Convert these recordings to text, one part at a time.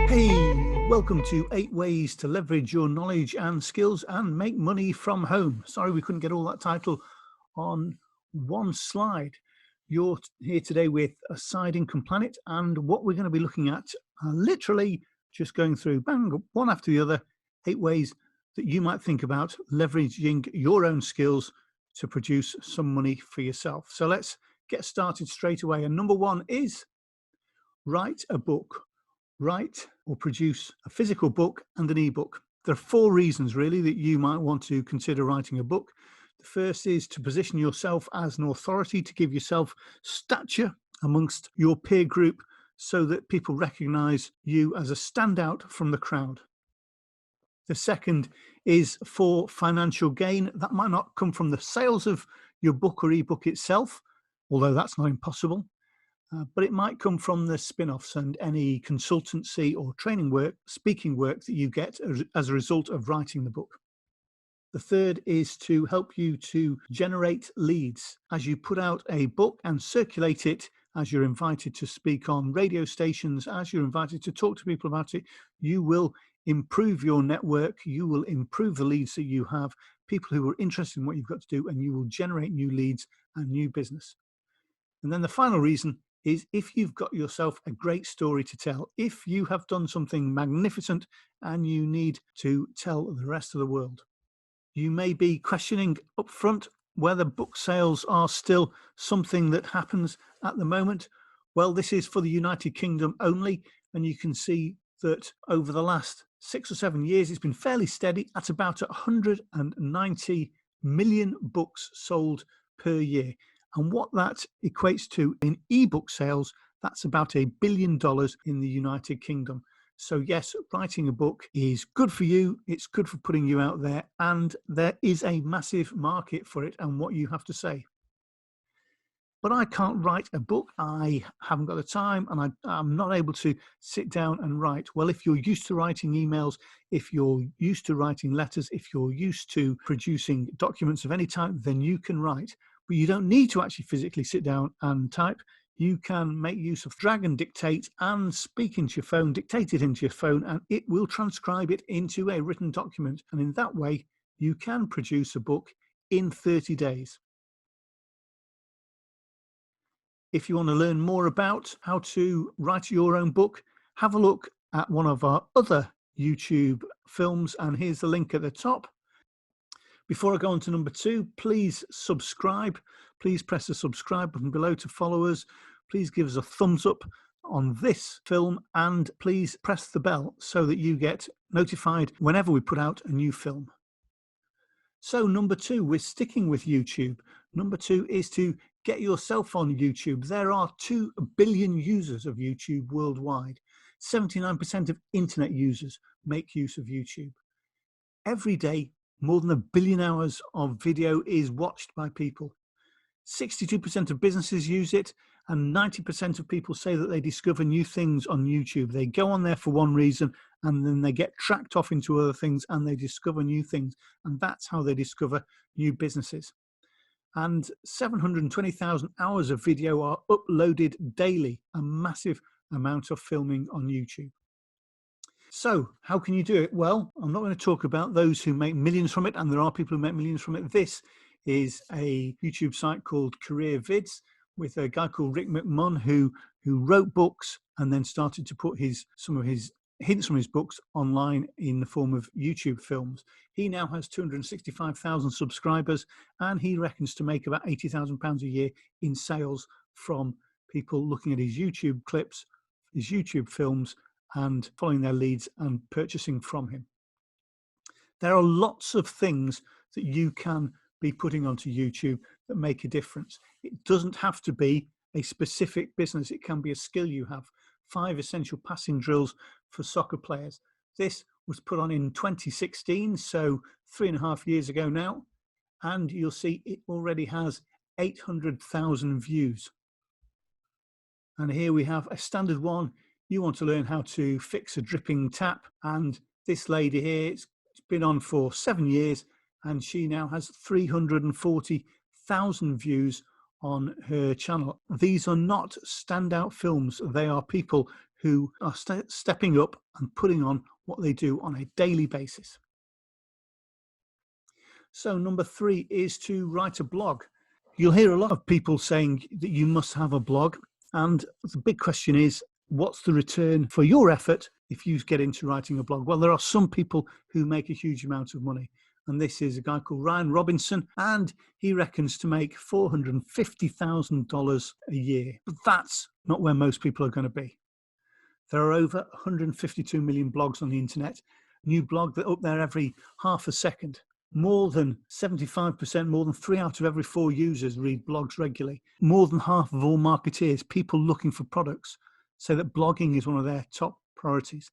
Hey, welcome to 8 Ways to Leverage Your Knowledge and Skills and Make Money from Home. Sorry we couldn't get all that title on one slide. You're here today with a side income planet, and what we're going to be looking at are literally just going through, bang, one after the other, 8 ways that you might think about leveraging your own skills to produce some money for yourself. So let's get started straight away. And number one is write a book. Write or produce a physical book and an ebook. There are 4 reasons really that you might want to consider writing a book. The first is to position yourself as an authority, to give yourself stature amongst your peer group so that people recognize you as a standout from the crowd. The second is for financial gain. That might not come from the sales of your book or ebook itself, although that's not impossible. But it might come from the spin-offs and any consultancy or training work, speaking work that you get as a result of writing the book. The third is to help you to generate leads. As you put out a book and circulate it, as you're invited to speak on radio stations, as you're invited to talk to people about it, you will improve your network, you will improve the leads that you have, people who are interested in what you've got to do, and you will generate new leads and new business. And then the final reason is if you've got yourself a great story to tell, if you have done something magnificent and you need to tell the rest of the world. You may be questioning up front whether book sales are still something that happens at the moment. Well, this is for the United Kingdom only, and you can see that over the last 6 or 7 years, it's been fairly steady at about 190 million books sold per year. And what that equates to in ebook sales, that's about $1 billion in the United Kingdom. So yes, writing a book is good for you. It's good for putting you out there. And there is a massive market for it and what you have to say. But I can't write a book. I haven't got the time and I'm not able to sit down and write. Well, if you're used to writing emails, if you're used to writing letters, if you're used to producing documents of any type, then you can write. But you don't need to actually physically sit down and type. You can make use of drag and dictate and speak into your phone, dictate it into your phone, and it will transcribe it into a written document. And in that way, you can produce a book in 30 days. If you want to learn more about how to write your own book, have a look at one of our other YouTube films, and here's the link at the top. Before I go on to number 2, please subscribe. Please press the subscribe button below to follow us. Please give us a thumbs up on this film, and please press the bell so that you get notified whenever we put out a new film. So number 2, we're sticking with YouTube. Number 2 is to get yourself on YouTube. There are 2 billion users of YouTube worldwide. 79% of internet users make use of YouTube. Every day, more than 1 billion hours of video is watched by people. 62% of businesses use it, and 90% of people say that they discover new things on YouTube. They go on there for one reason, and then they get tracked off into other things, and they discover new things. And that's how they discover new businesses. And 720,000 hours of video are uploaded daily, a massive amount of filming on YouTube. So how can you do it? Well, I'm not going to talk about those who make millions from it, and there are people who make millions from it. This is a YouTube site called Career Vids with a guy called Rick McMahon who wrote books and then started to put some of his hints from his books online in the form of YouTube films. He now has 265,000 subscribers, and he reckons to make about £80,000 a year in sales from people looking at his YouTube clips, his YouTube films, and following their leads and purchasing from him. There are lots of things that you can be putting onto YouTube that make a difference. It doesn't have to be a specific business. It can be a skill you have. 5 essential passing drills for soccer players. This was put on in 2016, so 3.5 years ago now, and you'll see it already has 800,000 views. And here we have a standard one. You want to learn how to fix a dripping tap, and this lady here, it's been on for 7 years, and she now has 340,000 views on her channel. These are not standout films. They are people who are stepping up and putting on what they do on a daily basis. So number 3 is to write a blog. You'll hear a lot of people saying that you must have a blog. And the big question is, what's the return for your effort if you get into writing a blog? Well, there are some people who make a huge amount of money. And this is a guy called Ryan Robinson, and he reckons to make $450,000 a year. But that's not where most people are going to be. There are over 152 million blogs on the internet. New blog that up there every half a second. More than 75%, more than 3 out of every 4 users read blogs regularly. More than half of all marketeers, people looking for products, say that blogging is one of their top priorities.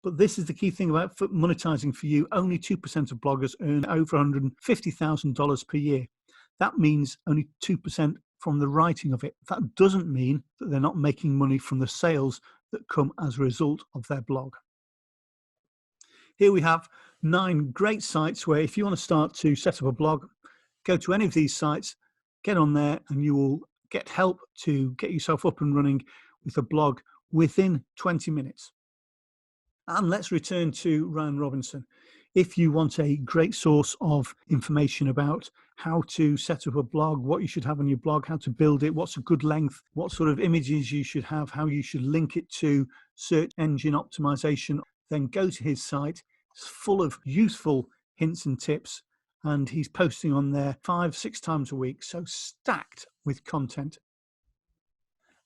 But this is the key thing about monetizing for you. Only 2% of bloggers earn over $150,000 per year. That means only 2% from the writing of it. That doesn't mean that they're not making money from the sales that come as a result of their blog. Here we have 9 great sites where if you want to start to set up a blog, go to any of these sites, get on there, and you will get help to get yourself up and running with a blog within 20 minutes. And let's return to Ryan Robinson. If you want a great source of information about how to set up a blog, what you should have on your blog, how to build it, what's a good length, what sort of images you should have, how you should link it to search engine optimization, then go to his site. It's full of useful hints and tips, and he's posting on there 5-6 times a week, so stacked with content.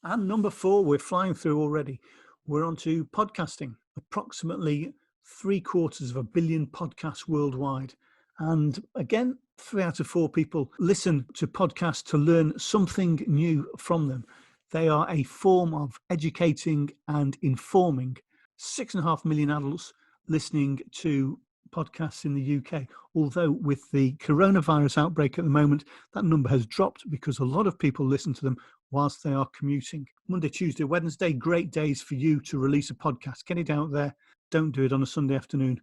And number 4, we're flying through already. We're on to podcasting. Approximately 750 million podcasts worldwide. And again, 3 out of 4 people listen to podcasts to learn something new from them. They are a form of educating and informing. 6.5 million adults listening to podcasts in the UK. Although with the coronavirus outbreak at the moment, that number has dropped because a lot of people listen to them whilst they are commuting. Monday, Tuesday, Wednesday, great days for you to release a podcast. Get it out there. Don't do it on a Sunday afternoon.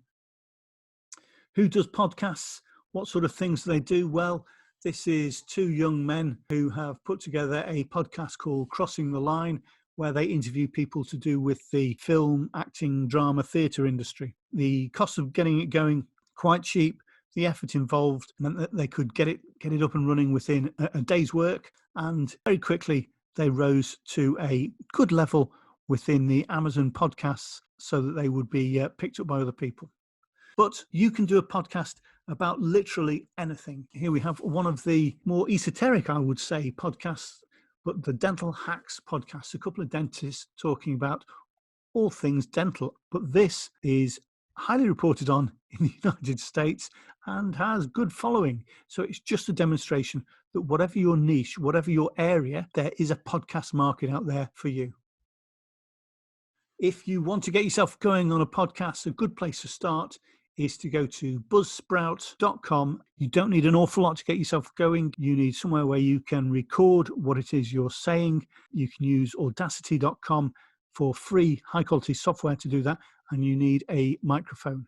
Who does podcasts? What sort of things do they do? Well, this is 2 young men who have put together a podcast called Crossing the Line, where they interview people to do with the film, acting, drama, theatre industry. The cost of getting it going, quite cheap. The effort involved meant that they could get it up and running within a day's work, and very quickly they rose to a good level within the Amazon podcasts so that they would be picked up by other people. But you can do a podcast about literally anything. Here we have one of the more esoteric, I would say, podcasts, but the Dental Hacks podcast, a couple of dentists talking about all things dental. But this is highly reported on in the United States and has good following. So it's just a demonstration that whatever your niche, whatever your area, there is a podcast market out there for you. If you want to get yourself going on a podcast, a good place to start is to go to buzzsprout.com. You don't need an awful lot to get yourself going. You need somewhere where you can record what it is you're saying. You can use audacity.com for free, high quality software to do that. And you need a microphone.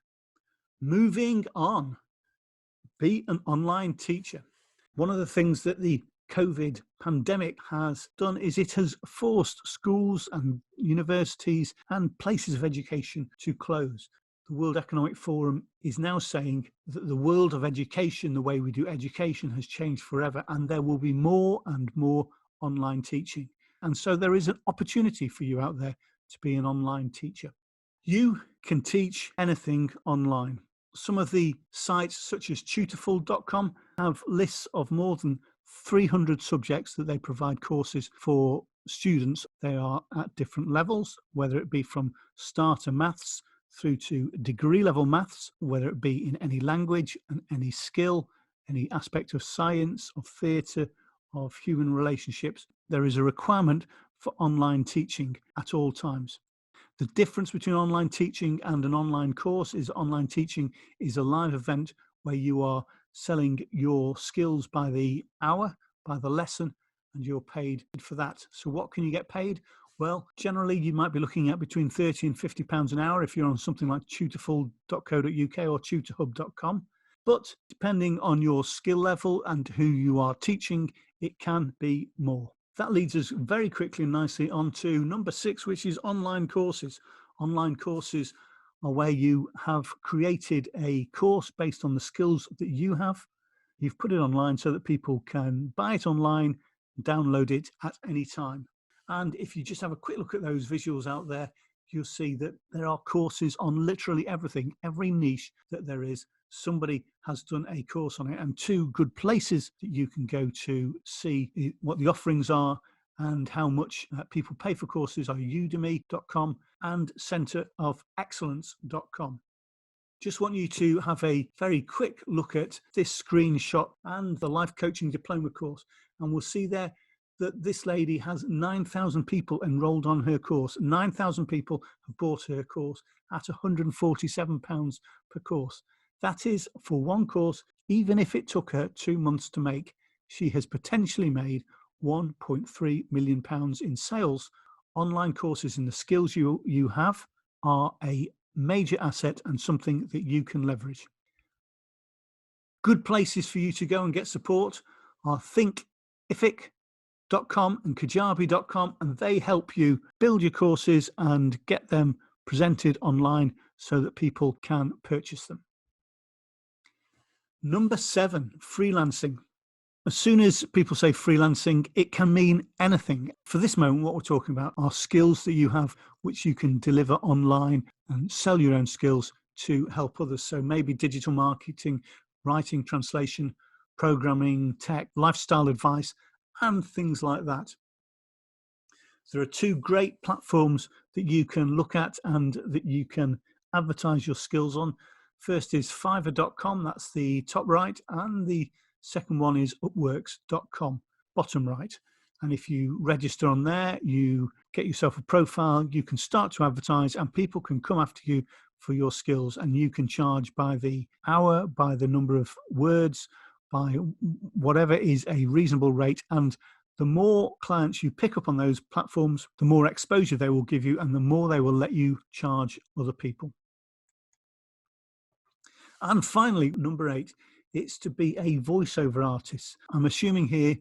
Moving on, be an online teacher. One of the things that the COVID pandemic has done is it has forced schools and universities and places of education to close. The World Economic Forum is now saying that the world of education, the way we do education, has changed forever, and there will be more and more online teaching. And so there is an opportunity for you out there to be an online teacher. You can teach anything online. Some of the sites, such as tutorful.com, have lists of more than 300 subjects that they provide courses for students. They are at different levels, whether it be from starter maths through to degree level maths, whether it be in any language and any skill, any aspect of science, of theatre, of human relationships. There is a requirement for online teaching at all times. The difference between online teaching and an online course is online teaching is a live event where you are selling your skills by the hour, by the lesson, and you're paid for that. So what can you get paid? Well, generally you might be looking at between 30 and £50 an hour if you're on something like tutorful.co.uk or tutorhub.com. But depending on your skill level and who you are teaching, it can be more. That leads us very quickly and nicely on to number 6, which is online courses. Online courses are where you have created a course based on the skills that you have. You've put it online so that people can buy it online, download it at any time. And if you just have a quick look at those visuals out there, you'll see that there are courses on literally everything, every niche that there is. Somebody has done a course on it, and two good places that you can go to see what the offerings are and how much people pay for courses are udemy.com and centerofexcellence.com. Just want you to have a very quick look at this screenshot and the life coaching diploma course, and we'll see there that this lady has 9,000 people enrolled on her course. 9,000 people have bought her course at £147 per course. That is for one course. Even if it took her 2 months to make, she has potentially made £1.3 million in sales. Online courses and the skills you have are a major asset and something that you can leverage. Good places for you to go and get support are thinkific.com and kajabi.com, and they help you build your courses and get them presented online so that people can purchase them. Number 7, freelancing. As soon as people say freelancing, it can mean anything. For this moment, what we're talking about are skills that you have which you can deliver online and sell your own skills to help others. So maybe digital marketing, writing, translation, programming, tech, lifestyle advice, and things like that. There are two great platforms that you can look at and that you can advertise your skills on. First is fiverr.com, that's the top right, and the second one is upworks.com, bottom right. And if you register on there, you get yourself a profile, you can start to advertise, and people can come after you for your skills, and you can charge by the hour, by the number of words, by whatever is a reasonable rate. And the more clients you pick up on those platforms, the more exposure they will give you and the more they will let you charge other people. And finally, number 8, it's to be a voiceover artist. I'm assuming here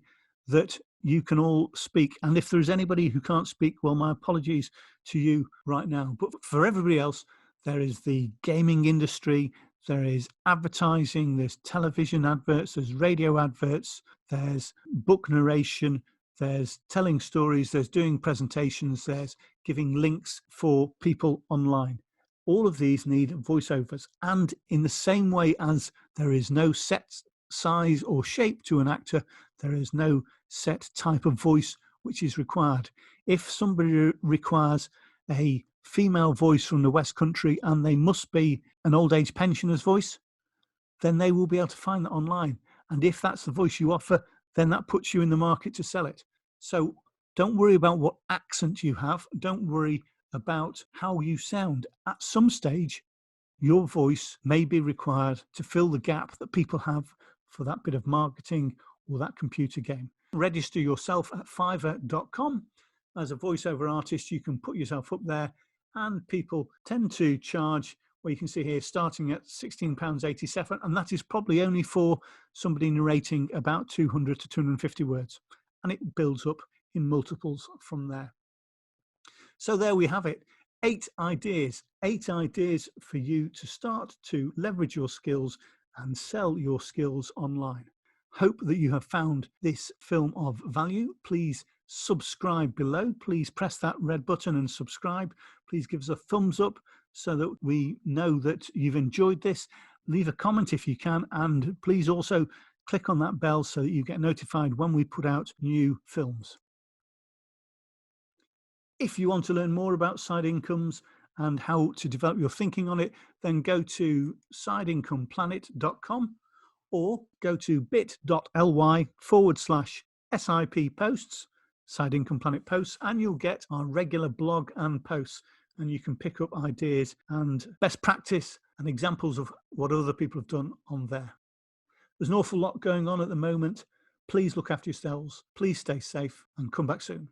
that you can all speak. And if there's anybody who can't speak, well, my apologies to you right now. But for everybody else, there is the gaming industry, there is advertising, there's television adverts, there's radio adverts, there's book narration, there's telling stories, there's doing presentations, there's giving links for people online. All of these need voiceovers. And in the same way as there is no set size or shape to an actor, there is no set type of voice which is required. If somebody requires a female voice from the West Country and they must be an old age pensioner's voice, then they will be able to find that online. And if that's the voice you offer, then that puts you in the market to sell it. So don't worry about what accent you have. Don't worry about how you sound. At some stage, your voice may be required to fill the gap that people have for that bit of marketing or that computer game. Register yourself at fiverr.com. As a voiceover artist, you can put yourself up there, and people tend to charge, well, you can see here, starting at £16.87, and that is probably only for somebody narrating about 200 to 250 words, and it builds up in multiples from there. So there we have it, 8 ideas for you to start to leverage your skills and sell your skills online. Hope that you have found this film of value. Please subscribe below. Please press that red button and subscribe. Please give us a thumbs up so that we know that you've enjoyed this. Leave a comment if you can, and please also click on that bell so that you get notified when we put out new films. If you want to learn more about side incomes and how to develop your thinking on it, then go to sideincomeplanet.com or go to bit.ly/SIP posts, Side Income Planet posts, and you'll get our regular blog and posts, and you can pick up ideas and best practice and examples of what other people have done on there. There's an awful lot going on at the moment. Please look after yourselves. Please stay safe and come back soon.